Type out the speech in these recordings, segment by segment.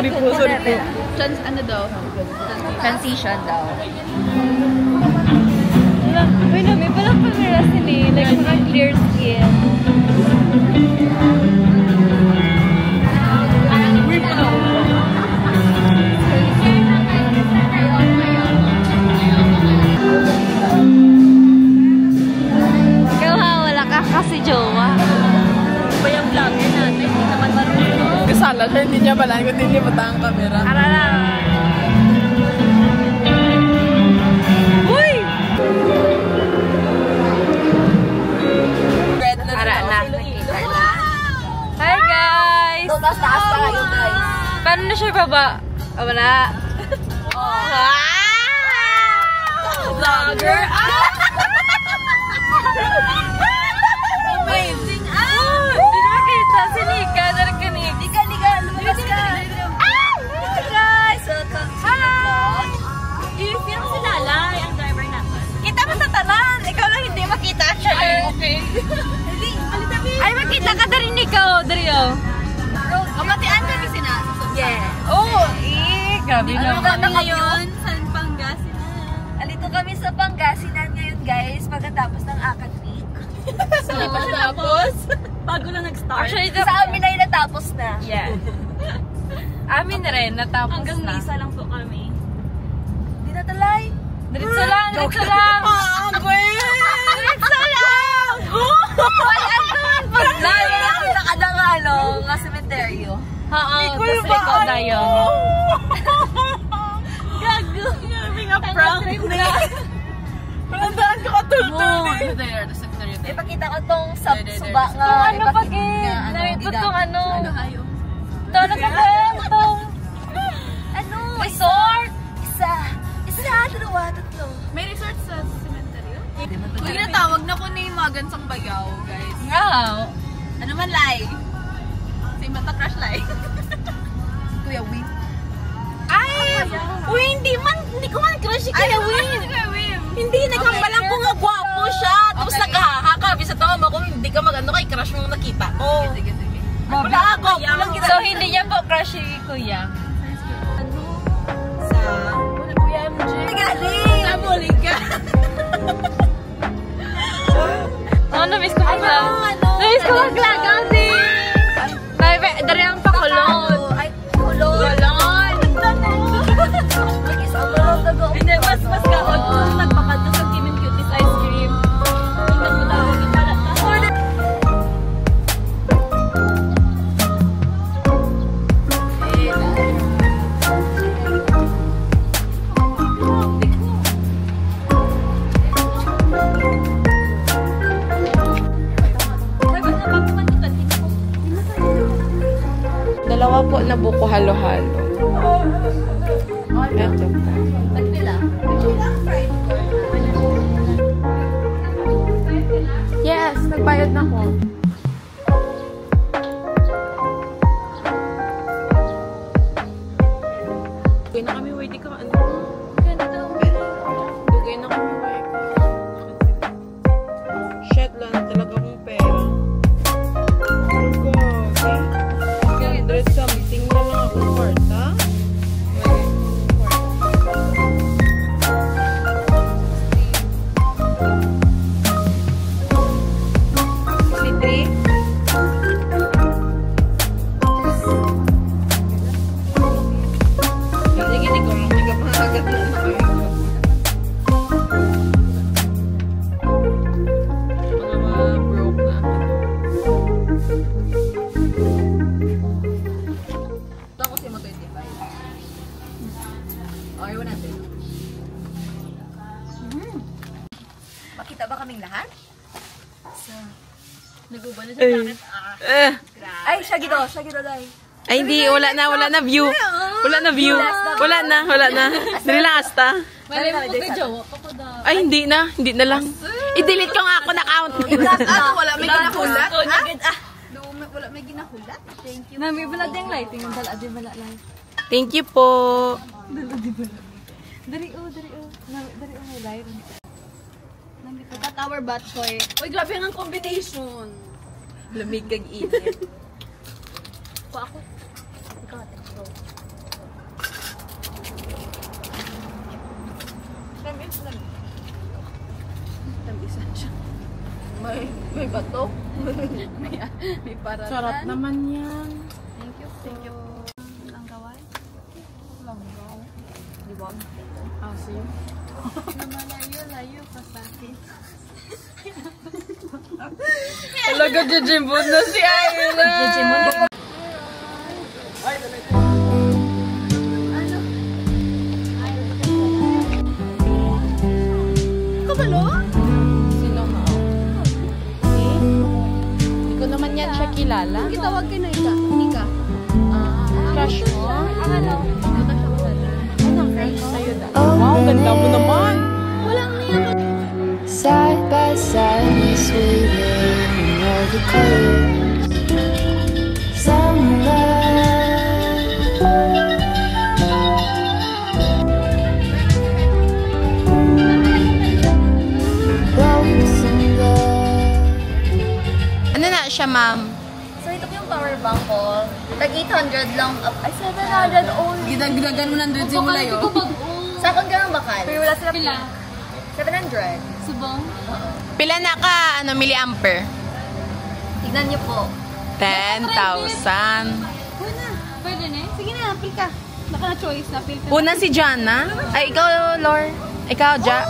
Sorry po. Ano daw? Transition daw. Uy, no, may palang camera sila. Like, mga clear skin. Ikaw ha, wala ka kasi jowa. Pa yung vlogger natin, hindi naman marunong. Kasala siya, hindi niya pala. Hindi niya mata ang camera. Arala! Uy! Arala. Hi guys! Taas ka kayo guys. Paano na siya baba? Oh, wala. Vlogger! Amazing! Hindi nakita si Nika. Narinig. Nika, lumabas ka! Hi guys! Welcome to the vlog. I-film si Lalay, ang driver natin. Kita mo sa tanan! Ikaw lang hindi makita actually. Okay. Ay, makita ka dari Nika. Dari oh. Kamatian kami sinasa. Yeah. Oh, grabe Ano naman. kami ngayon? Sa Pangasinan. Alito kami sa Pangasinan ngayon guys, pagkatapos ng Akad Week. Tapos? Bago lang nag-start. Actually, Sa amin ay natapos na. yeah. Amin na rin, natapos Hanggang na. misa lang po kami. Di na talay. Diretso lang, diretso lang. Diretso lang! Wala naman po. Nakadangalo nga sementeryo. Oo, tapos ikaw na yun. Gago. Nga prank na. Palandaan ka katultol eh. Ipakita ko tong suba nga. Ano pag naipot tong ano. Ito na tong Ano? resort. Isa, dalawa, tatlo. May resort sa cemetery? Uy, Tinatawag na ko ni Magan sang Bayaw, guys. Wow. ano man lai? Si Mata Crush Lai. Kuya Wim. Ay! Uy, hindi ko man crush si Kuya Wim. Hindi, nagkambalang ko nga gwapo siya. Tapos nagkahaka. Bisa tawa mo kung hindi ka magano kay crush mo nakita ko. Sige. Wala ako. Walang kita. So, hindi niya po crush si Kuya. Sa Kuya MJ. Galing! Nabulig ka. Oh, na-miss ko mag-vlog. Na-miss ko mag-vlog kasi. Dari ang pakulon. Ay, kulon. Hindi, mas kaon kung nagpakadto sa Kim and Cuties ice cream. Tingnan mo daw. Dalawa po na buko halo-halo. Ito po. Yes, nagbayad na ko. Dugay na kami, wait, di ka ano. Dugay na kami, wait. Shit lang, talaga kong pera. Okay. 100 something na lang ako kwarta. Makita ba kaming lahat? Nag-uba na sa jacket. Ay, siya gito dahil. Ay, hindi. Wala na view. Wala na view. Wala na. Dali lang asta. Malay mo magka-jowa pa ko daw. Ay, hindi na. Hindi na lang. I-delete ko nga ako na account. Wala may ginahulat? Wala may ginahulat. Thank you. Mami, wala din lighting. Ang dala din wala light. Thank you po. Dari o, may light. Tower bat ko eh. Uy, grabe ang combination. Lamig kag init. Pa ako. Ikaw, let's go. Tambisan siya. May bato. may paratan. Sarap naman yan. Thank you. Thank you. Langgaway. Langgaw. Di ba? Asim. Malayo pa sa akin. Talaga, jijimbon na si Ayla. Jijimbon. Kabalo? Sino mo? Hindi ko naman yan siya kilala. Kitawag ka na Nika. Crush mo? Ano? Anong crush sa'yo na? Wow, ganda mo naman. Walang niya. Side by side, we're sweeping all the colors. Summer. Ano na siya, ma'am? So, ito po yung power bank ko. Tag 800 lang. Ay, 700 only. Gidagdagan mo ng 100 simula yun. Sa akong ganang bakal. Pero wala sila pila. 700. Subong. Pila na ka, milliampere? Tignan niyo po. 10,000. Pwede na eh. Sige na, apil ka. Baka na choice na, apil ka. Una si Jana. Ay, ikaw, Lor. Ikaw, Ja.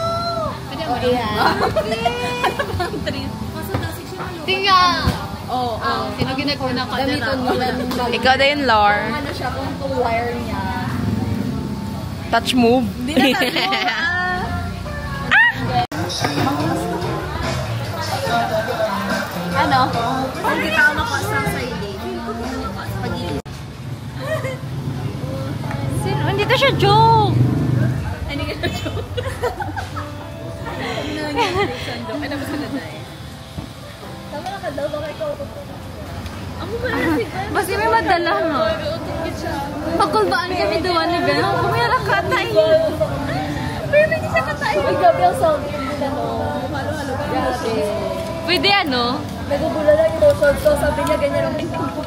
Pwede Oh, yeah. Tinga! Oo. Sino ginagawa na ka Gamiton mo lang. Ikaw din, Lor. Ano siya kung wire niya. Touch move. Hindi na tayo. Ano? Hindi tao makasa sa ili. Pag-ibig. Sino? Hindi to siya joke! Hindi ka na joke. Ano ba sa gaday? Tama na ka daw, baka ikaw ko. Basta may madala, no? Pagkulbaan kami doon ni Ben. Kumiyara ka tayo. Pero hindi siya katayo. Ay, gabi ang sound. Hindi na, no? Halo-halo. Grabe. Pwede ano? Nagugula lang yung emotions ko. Sabi niya, ganyan ang tingin ko.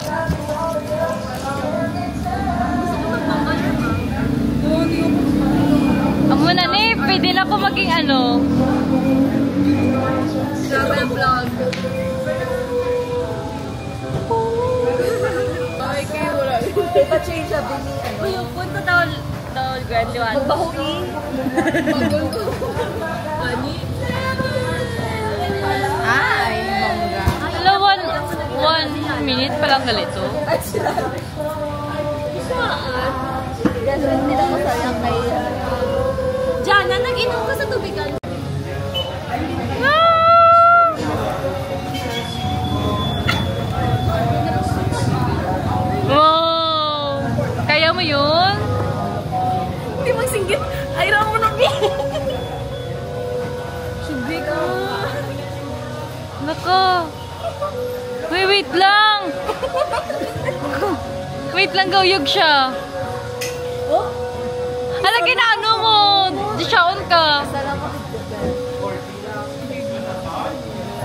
Amo na ni, pwede na ako maging ano. Grabe ang vlog. Ay, kayo wala. Pa-change sabi ni, ano? Uy, punta daw grand liwan. Magbahui. Ani? Ay, mongga. Hello, 1 minute pa lang galito. Ay, sila. Yan, hindi na masayang kay... Jana, nag-inom ka sa tubigan. Wow! Kaya mo yun? Hindi magsinggit. Ayra mo na. Subi ka. Nako. Wait lang. Wait lang, gauyog siya. Oh? Hala, kinaano mo? Di siya on ka. Salamat.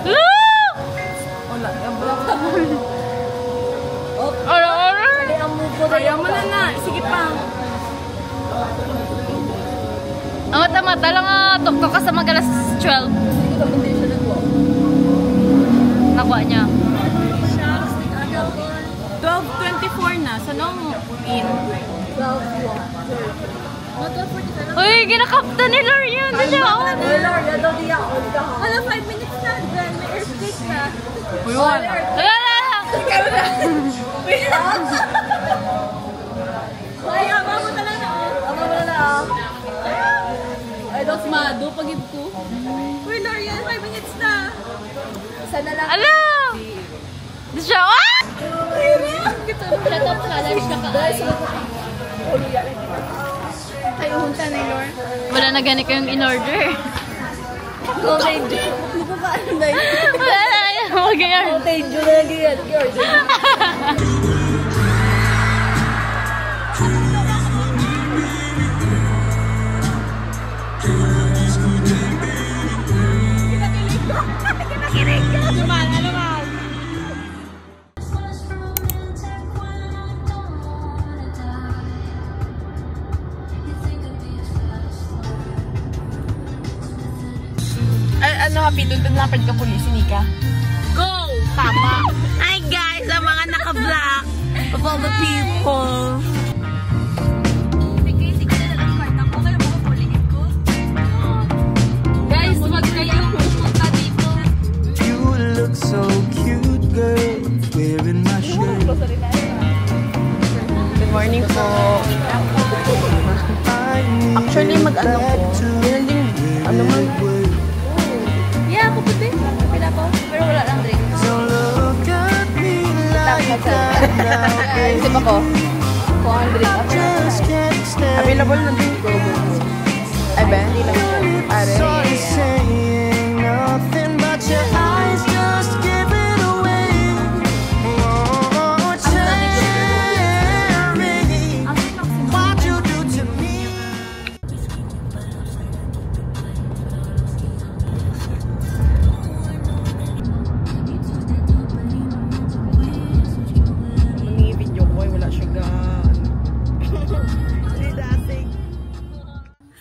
Hala! Wala, block. Ara-ara. Kali ang move ko. Kaya mo na na. Sige pa. Ang mata-mata lang tukto ka sa magalas 12. Hindi siya nag-walk. Nakuha niya. 12:24 na. Saan mo in? 12 Uy, ginakapta ni Lorian. Di siya on. Lord, daw di ako. Hala, 5 minutes na. Then may earthquake na. Uy, wala. Wala. Ay, ama mo talaga. Ama mo na lang. Ay, dos mado, pag-ib ko. Uy, Lorian, 5 minutes na. Isa na lang. Ala! Di siya on. Shut up ka, lunch na ka. Kayo hunta na yung Lord. Wala na gani kayong in-order. Okay, hindi ko kaano na yun. Wala na kayong mag-order. Okay, June na nag-iyan. ano, happy doon lapad ka pulis, Nika. Go! Tama. Hi guys, ang mga naka-black of all the people. Guys, wag kayong pupunta dito. You look so cute, girl, wearing my shirt. Good morning po. Actually, mag-ano po. Yun din, ano man. Yeah, ako puti. Pila po. Pero wala lang drink. Don't look at me like that now, Isip ako. Kung ang drink ako. just can't stand. Available na drink. Ay ba? Hindi lang siya. Pare. Sorry, saying nothing but your eyes just give it away. Oh, cherry, what you do to me? Mga video ko, wala siya gaan.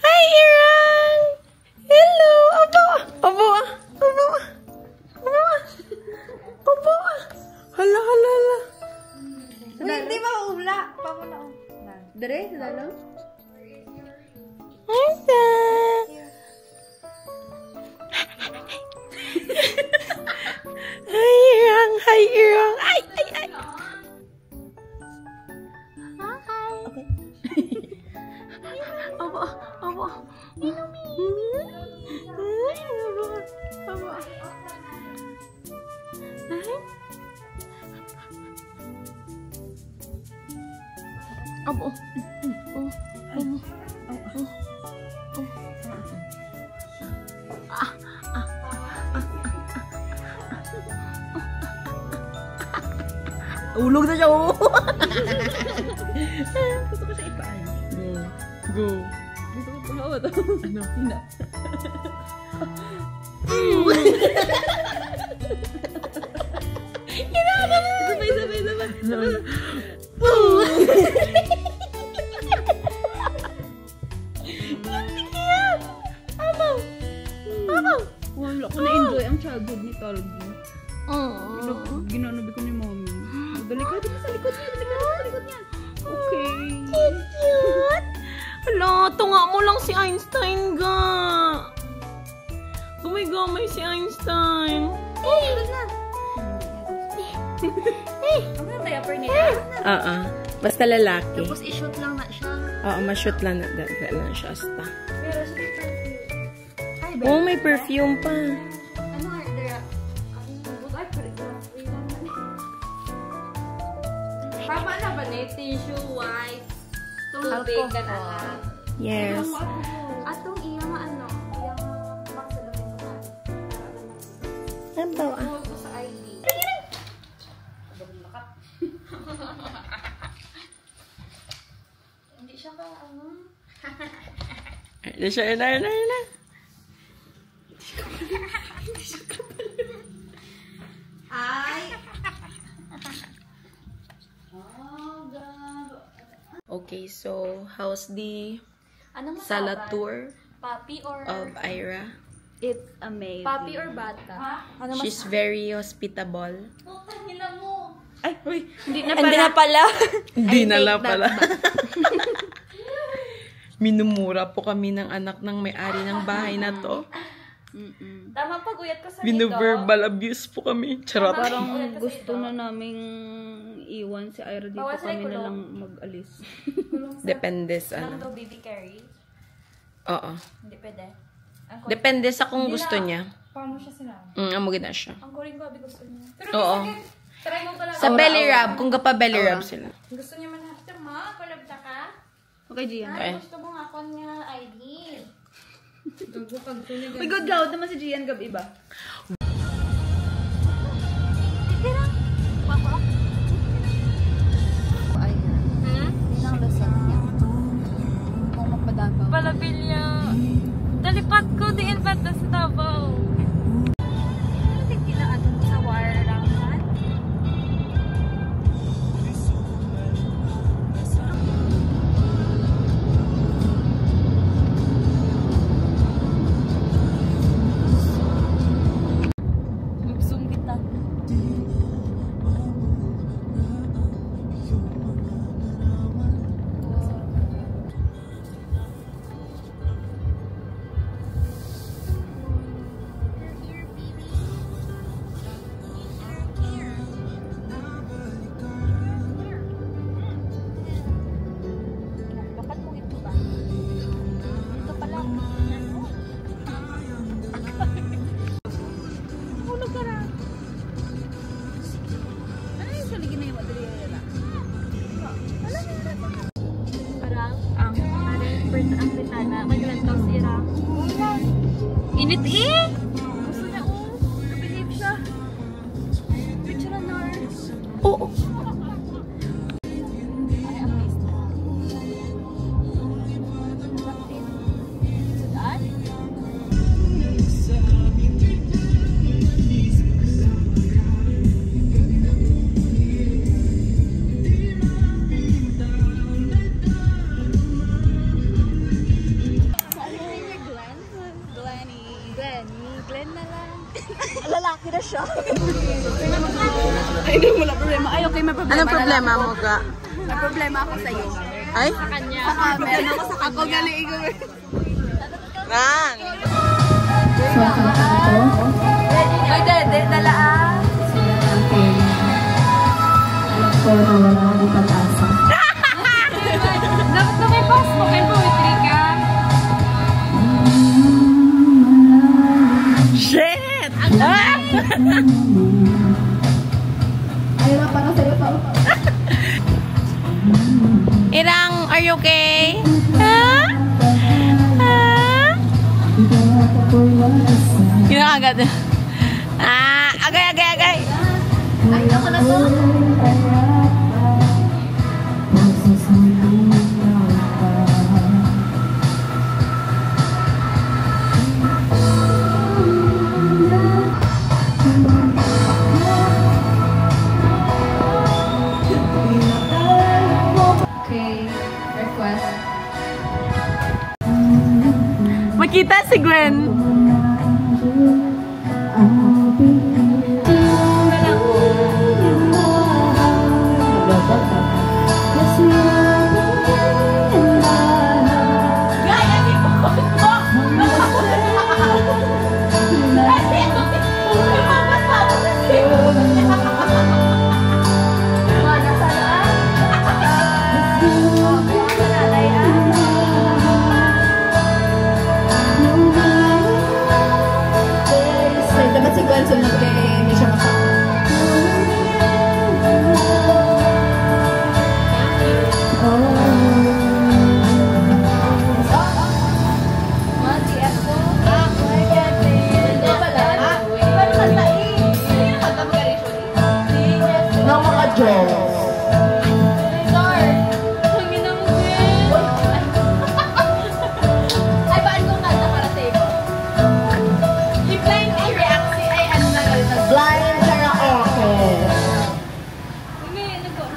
Hi, Iran! Hello! Aba! Aba! Aba! Aba! Aba! Hala, hala, hala. Hindi maula. Pamula. Dere, lalo? Hi, Dad! Hi, Irang! Hi, Irang! Ay, ay, ay! Aba, aba. Aba. Aba. Ulog na siya, oh! Gusto ko siya ipaan. Go. Gusto ko pagawa to. Ano? Hina. Sabay. Wala ko na-enjoy ang childhood ni Talgi. Ginanabi ko ni mommy. Dali ka, dito sa likod niya. Sa likod niya. Okay. Cute! Hala, tunga mo lang si Einstein, ga! Gumay-gamay si Einstein. Ano yung diaper niya? Basta lalaki. Tapos i-shoot lang na siya. Oo, ma-shoot lang na siya hasta. Oh, may perfume pa. Ano nga, Dara? Papa na ba ni? Tissue, wipes, tubig, ganahan. Yes. Atong iya ano? Iya box sa lamin ko na. Ano ba? Huwag ko sa ID. Hindi siya ka, ano? Ano siya? Ano? Ay! Okay, so how's the Anong Sala masaban? tour Papi or... of Ira? It's amazing. Papi or bata? Ano She's very hospitable. Putang ina mo! Ay, uy, hindi na Hindi pala. na pala. Hindi I na take lang that pala. Minumura po kami ng anak ng may-ari ng bahay na to. Tama pag-uyat ko sa Binu-verbal abuse po kami. Charot. Parang gusto na naming iwan si Ira dito. Bawas Kami like na kulong. lang mag-alis. Depende sa Ano ano. to, baby carry? Oo. Hindi pwede. Depende sa kung gusto niya. Paano siya sinama? Amo na siya. Ang kuring ko, gusto niya. Pero Oo. try mo pala. Sa belly rub, kung gapa belly rub sila. Gusto niya man hafter mo, kulab ta ka? Okay, Gian. Okay. Gusto mo nga ako niya ID. Uy, good loud naman si Gian gabi ba? Palabilya. Dalipat ko, diin pat na sa Davao. Hindi na atong sa wire lang man. Init eh! Gusto niya, believe siya. Picture na nurse. Oo. Glenn na lang. Lalaki na siya. Ay, wala problema. Ay, okay, may problema. Anong problema mo ka? May problema ako sa'yo. Ay? Sa kanya. Problema ako sa ako galing ko. Rang! Ay, dede, nalaan. Dapat na may pass mo kay poetry ka. Shit! Irang, are you okay? Huh? Huh? Yun ang agad. Agay. Ay, ako na to. Makita si Gwen. Dapat si Gwen sunod kay hindi siya makaka.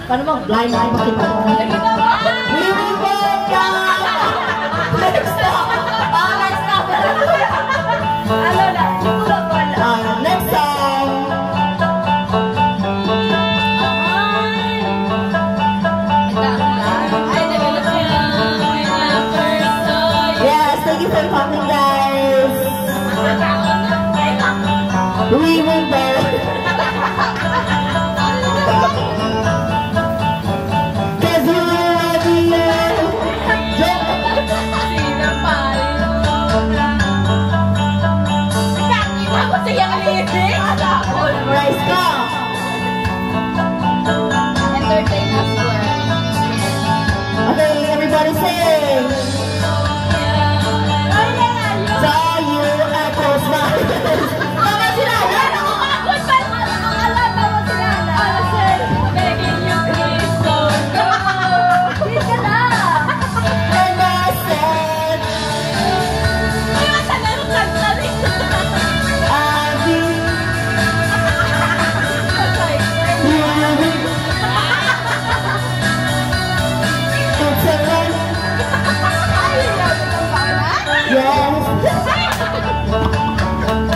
Paano mag-blind na makita? We will go down! Next stop! Next stop! Ano na? Next song! Yes, thank you for coming, guys! We will go! Memorize ka! Entertain us, Gwen. Okay, everybody sing! Saw you at those mountains. Tama sila! Yan ako kakot! Alam, tama sila. Begging you please don't go. Please ka na. And I said, I'll be it's a life. Yes.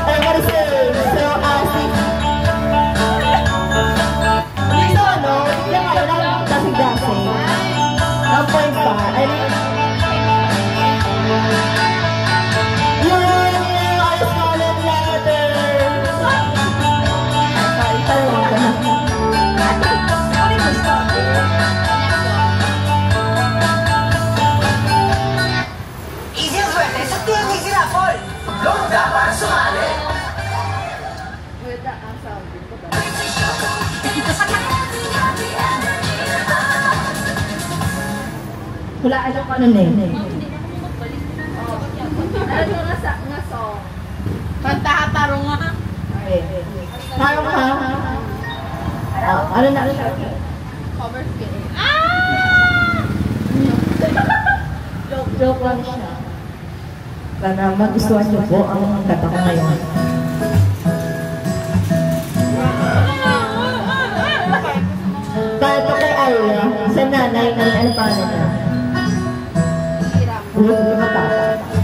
Everybody sing. So I'll sing. So no, yan kayo lang dancing. Ang point ba? Hulaan ako ano na eh. Ano nga song? Parang ka? Ano na? Joke lang siya. Sana magustuhan niyo po ang kata ko ngayon. Kahit ko kay Aya, sa nanay ng Alpana niya. Buhat ko matapos.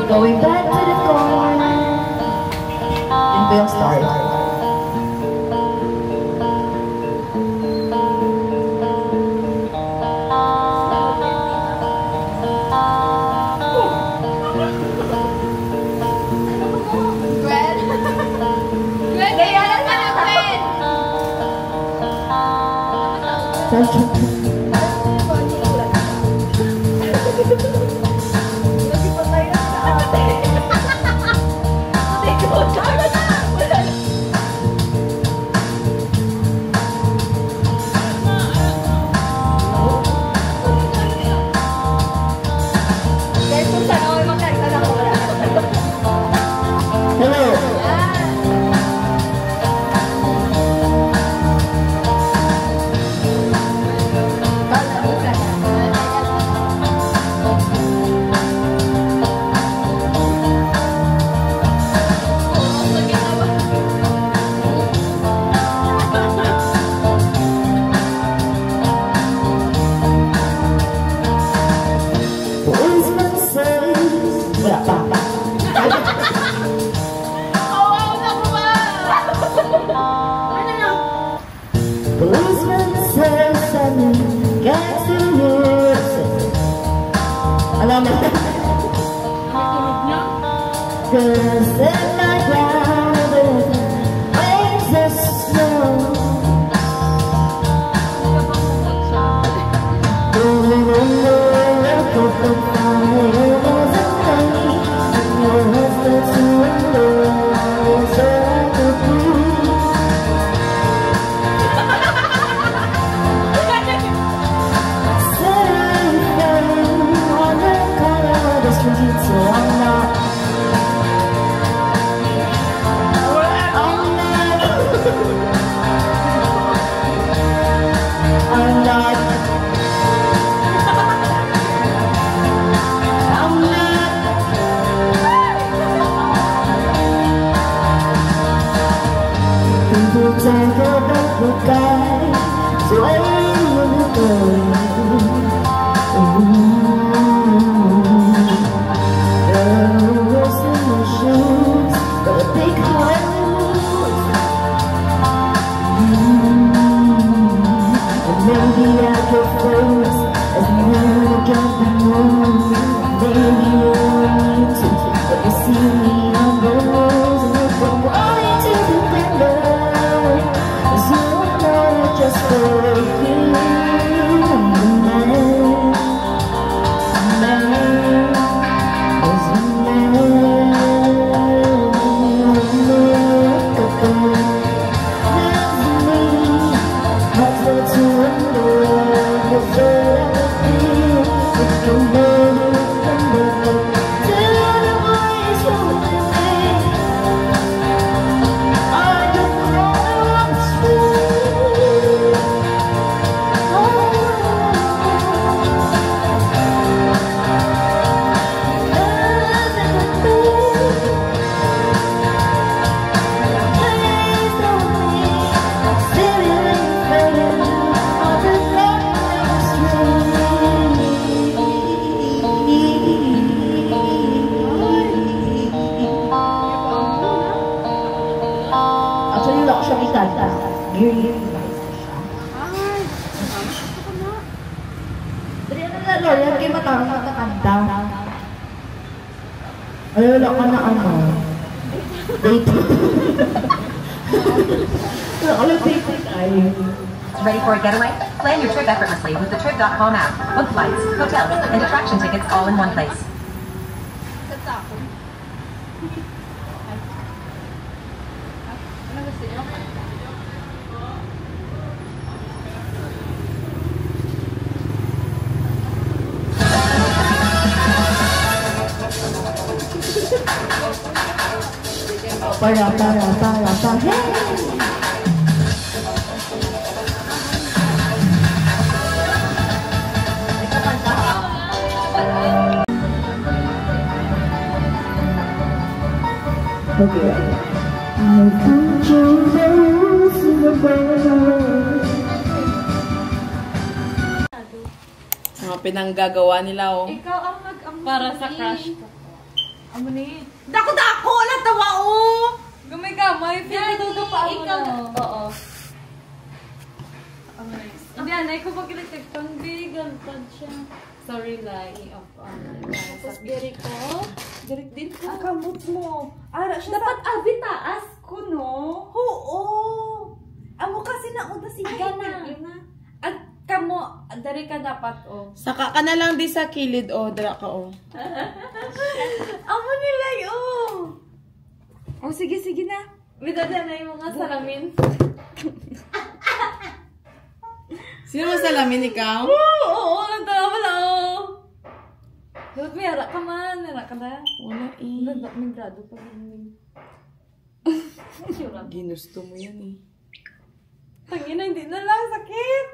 Going back to the corner. Yun ba yung start? Ready for a getaway? Plan your trip effortlessly with the Trip.com app. Book flights, hotels, and attraction tickets all in one place. Mga pinanggagawa nila, oh. Ikaw ang para sa crush ko. Amo ni. Dako-dako! Wala tawa, oh! Gumay-gamay. Pinatuto pa ako na. Oo. Hindi, anay ko pag kinikitang bigal pa siya. Sorry, lai. Tapos, Jericho. Direct din ko. Ang kamot mo. Ara siya Dapat abi taas ko, no? Oo! Amo kasi nauna si Gana. At kamo, dari ka dapat, oh. Saka ka na lang di sa kilid, oh. Dra ka, oh. Amo nila yun! Oh, sige na. Bidada na yung mga salamin. Sino masalamin ikaw? Oo, nagtawa pala, oh. Dapat may hara ka man. Hara ka na. Wala, eh. May grado pa rin. Ginusto mo yan, eh. Tangina, hindi na lang. Sakit.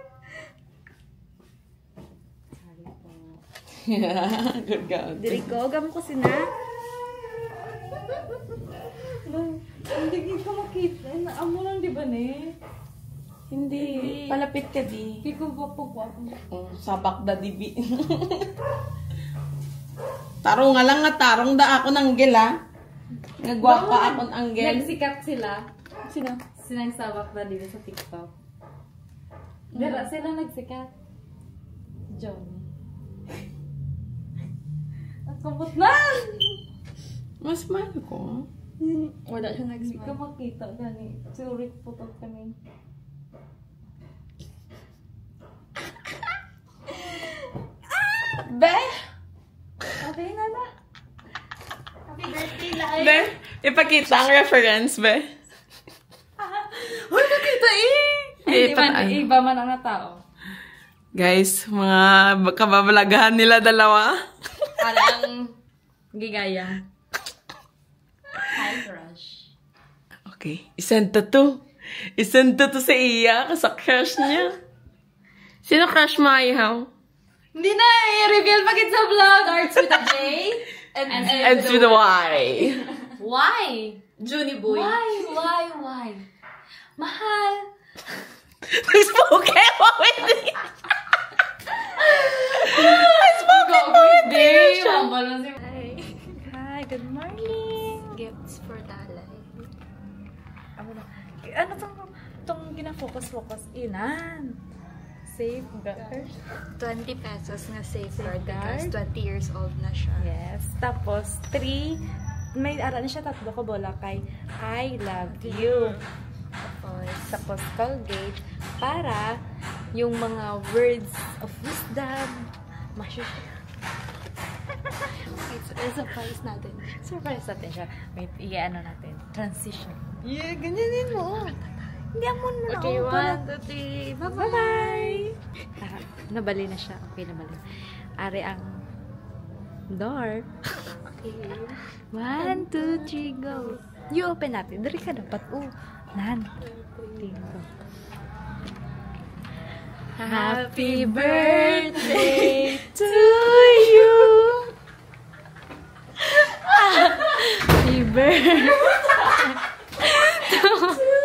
Good God. Jericho, gamo ko sina. Hindi ko makita. Amo lang, di ba, ne? Hindi. Palapit ka, di. Hindi ko papagwapo. Sabak da, dibi. Tarong nga lang nga, tarong da ako ng anggel, ha? Nagwapa akong anggel. Nagsikat sila. Sino? Sinang sabak na dito sa TikTok. Dara sila nagsikat. Johnny. Ang kumot na! Mas mahal ko. Wala siya Hindi ka makita gani. Surik putot kami. Be! Okay na na. Happy birthday, Lai. Be, ipakita ang reference, be. Uy, makita Hindi man, iba man ang tao. Guys, mga kababalagahan nila dalawa. Parang gigaya. Hi, crush. Okay, isend to. Isend to sa iya, sa crush niya. Sino crush mo, Ihaw? Hindi na, i-reveal pag sa vlog. Starts with a J. And with a Y. Why? Junie boy. Why? Mahal. Spoken mo, hindi. Spoken mo, hindi siya. Hi, good morning. Gifts for Dalay. Ano tong gina-focus? Inan. Safeguard. 20 pesos nga safeguard because 20 years old na siya. Yes. Tapos, 3. May ara na siya 3 ko bola kay I love you. Tapos, Colgate para yung mga words of wisdom masya-share. Okay, so surprise natin. Surprise natin siya. Wait, i-ano natin. Transition. Yeah, ganyanin mo. Hindi amon mo na. Okay, 1, 2, 3. Bye-bye! Nabali na siya. Okay, nabali. Ari ang door. Okay. 1, 2, 3, go! You open natin. Dari ka dapat. Nan. Go. Happy birthday to you! Happy birthday to you!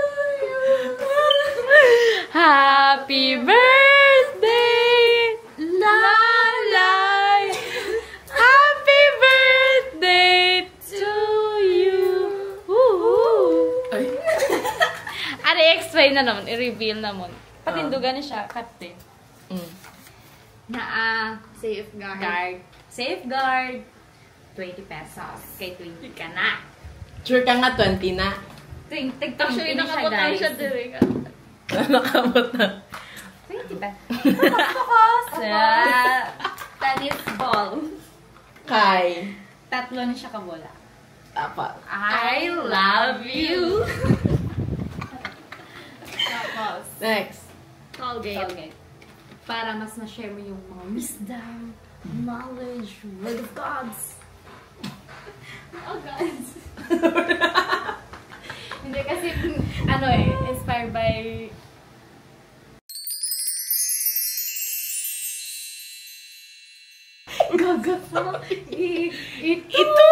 Happy birthday, Lalay! Happy birthday to you! Ari, explain na naman. I-reveal naman. Patindugan na siya. Kate. Safeguard. 20 pesos. Kay 20 ka na. Sure ka nga, 20 na. TikTok siya na siya, guys. Nakabot na. 20 pesos. Focus! Tennis ball. Kay. 3 na siya kabola. Dapat. I love you. House. Next. Colgate. Para mas ma-share mo yung mga wisdom, knowledge, word of gods. Oh, gods. Hindi kasi, inspired by... Gagapang ito!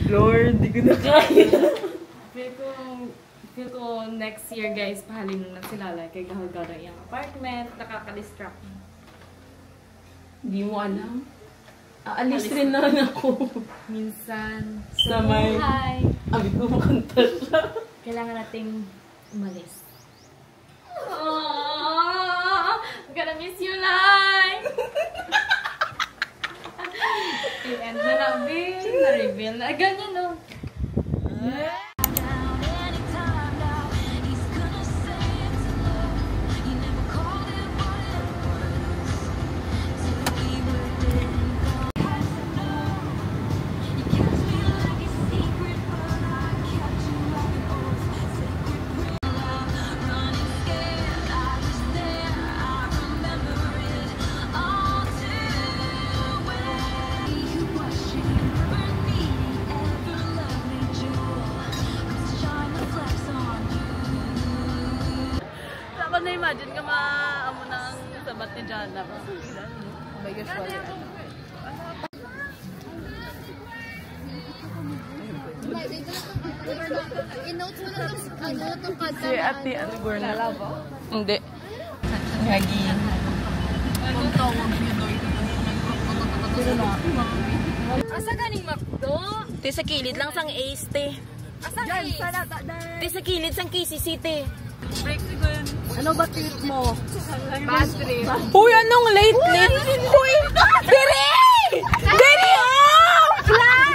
Lord, di ko na kaya. Feel ko next year, guys, pahalin na sila. Like, kay gahal-gahal yung apartment, nakaka-distract. Di mo alam. Aalis rin na ako. Minsan, Sa may... buhay, Abi ko makanta siya. kailangan nating umalis. I'm gonna miss you, Lai! I-end na lang, Bill. Na-reveal na. Ganyan, no? Dapat na-imagine ka maamo ng sabat ni Jana. May usually. I-notes mo na itong kanta. Si Ate, ano ba? Hindi. Hagi. Asa ganing Macdo? Te sa kilid lang sang Ace, te. Asa ganing? Te sa kilid sang KCC, te. Ano ba trip mo? Bad trip. Uy, anong late? Uy! Dere! Dere! Oh! Fly!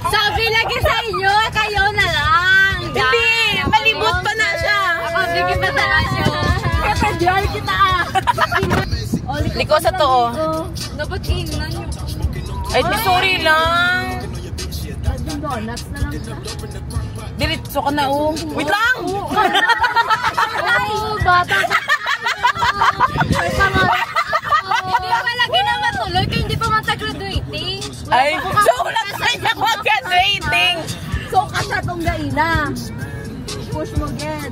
Sabi lagi sa inyo, kayo na lang. Hindi! Malibot pa na siya! Ako, bigyan pa sa rasyo. Kapag-jar kita Liko sa to, oh. Dapat ingnan yung... Ay, sorry lang. donuts na lang siya. Diretso ka na, oh. Wait lang! Ay, bata ka. Hindi naman lagi na matuloy kaya hindi pa mata-graduating. Ay, so wala tayo ako graduating. So, kasya tong gaina. Push mo again.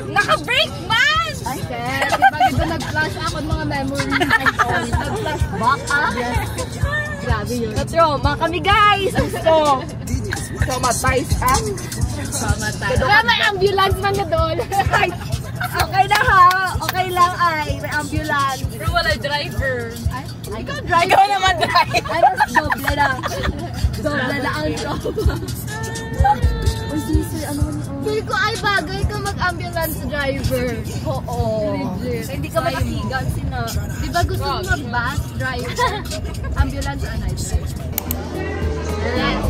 Naka-break man! Ay, Ken. Diba dito nag-flash ako ng mga memories. Nag-flashback, ah? Yes. Grabe yun. Na-trauma kami, guys! So, traumatized, ah? Wala, may ambulance man na doon. Okay na ha. Okay lang ay. May ambulance. Pero wala driver. Ay, ikaw drive. Ikaw naman drive. Ay, mas doble na. Doble na ang trauma. Uy, sisi, ano man yun? Feel ko ay bagay ka mag-ambulance driver. Oo. Legit. Hindi ka makahigan sina. Di ba gusto mo mag-bus driver? Ambulance ang night drive. Yes.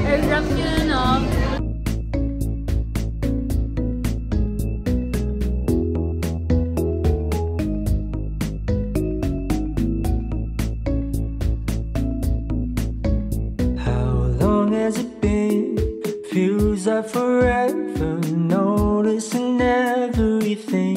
Aircraft nyo na, no? Has it been? Feels like forever, noticing everything.